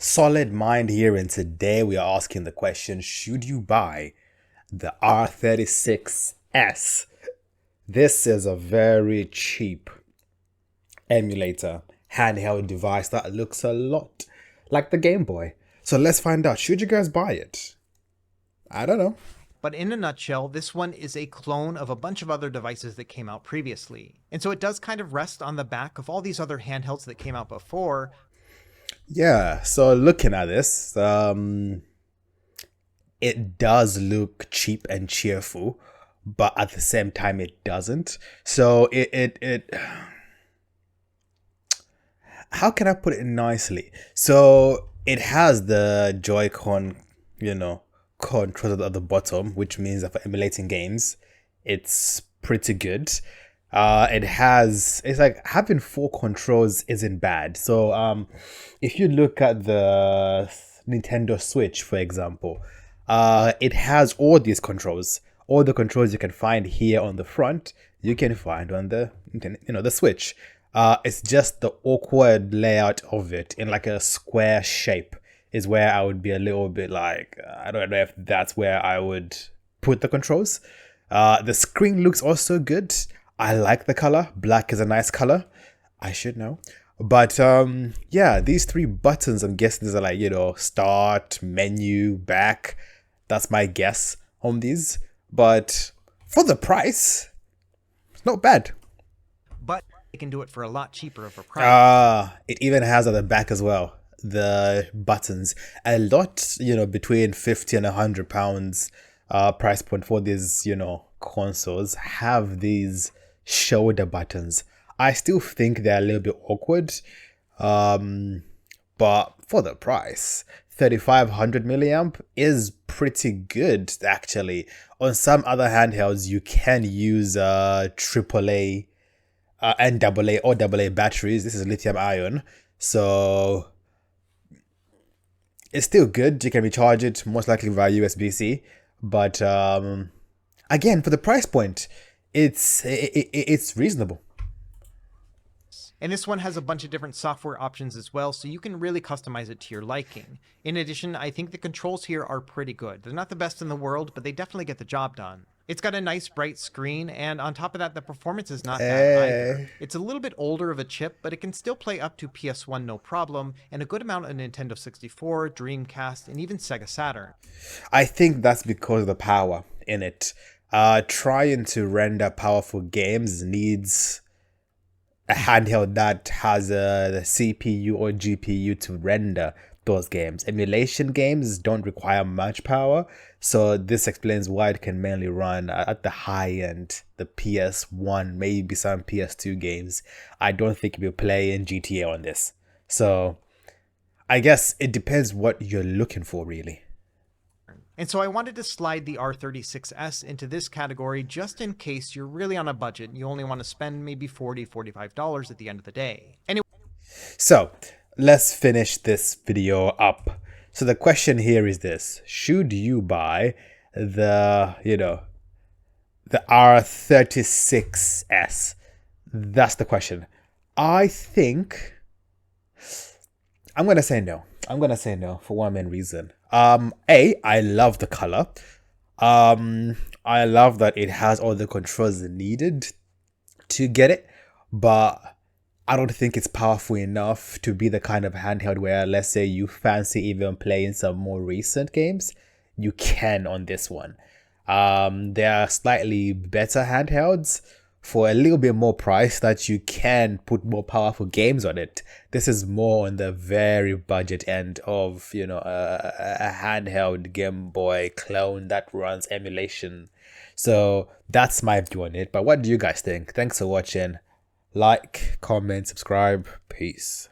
Solid Mind here, and today we are asking the question, should you buy the R36S? This is a very cheap emulator handheld device that looks a lot like the Game Boy. So let's find out, should you guys buy it? I don't know. But in a nutshell, this one is a clone of a bunch of other devices that came out previously. And so it does kind of rest on the back of all these other handhelds that came out before. Yeah, so looking at this, it does look cheap and cheerful, but at the same time it doesn't. So it how can I put it nicely? So it has the Joy-Con, controls at the bottom, which means that for emulating games, it's pretty good. It's like having four controls isn't bad. So if you look at the Nintendo Switch, for example, it has all these controls. All the controls you can find here on the front, you can find on the Switch. It's just the awkward layout of it in like a square shape is where I would be a little bit like, I don't know if that's where I would put the controls. The screen looks also good. I like the color. Black is a nice color. I should know. But yeah, these three buttons, I'm guessing these are like, start, menu, back. That's my guess on these. But for the price, it's not bad. But they can do it for a lot cheaper of a price. It even has at the back as well, the buttons. A lot, between 50 and £100 price point for these, consoles have these shoulder buttons. I still think they're a little bit awkward, but for the price, 3500 milliamp is pretty good actually. On some other handhelds, you can use AAA and AA or AA batteries. This is lithium ion, so it's still good. You can recharge it most likely via USB-C, but again, for the price point, it's reasonable. And this one has a bunch of different software options as well, so you can really customize it to your liking. In addition, I think the controls here are pretty good. They're not the best in the world, but they definitely get the job done. It's got a nice bright screen, and on top of that, the performance is not bad either. It's a little bit older of a chip, but it can still play up to PS1 no problem, and a good amount of Nintendo 64, Dreamcast, and even Sega Saturn. I think that's because of the power in it. Trying to render powerful games needs a handheld that has a CPU or GPU to render those games. Emulation games don't require much power, so this explains why it can mainly run at the high end, the PS1, maybe some PS2 games. I don't think you'll play in GTA on this. So I guess it depends what you're looking for, really. And so I wanted to slide the R36S into this category just in case you're really on a budget and you only want to spend maybe $40, $45 at the end of the day. Anyway, so let's finish this video up. So the question here is this: should you buy the R36S? That's the question. I think I'm gonna say no. I'm gonna say no for one main reason. I love the color. I love that it has all the controls needed to get it, but I don't think it's powerful enough to be the kind of handheld where, let's say, you fancy even playing some more recent games, you can on this one. There are slightly better handhelds for a little bit more price that you can put more powerful games on it. This is more on the very budget end of, a handheld Game Boy clone that runs emulation. So that's my view on it. But what do you guys think? Thanks for watching. Like, comment, subscribe. Peace.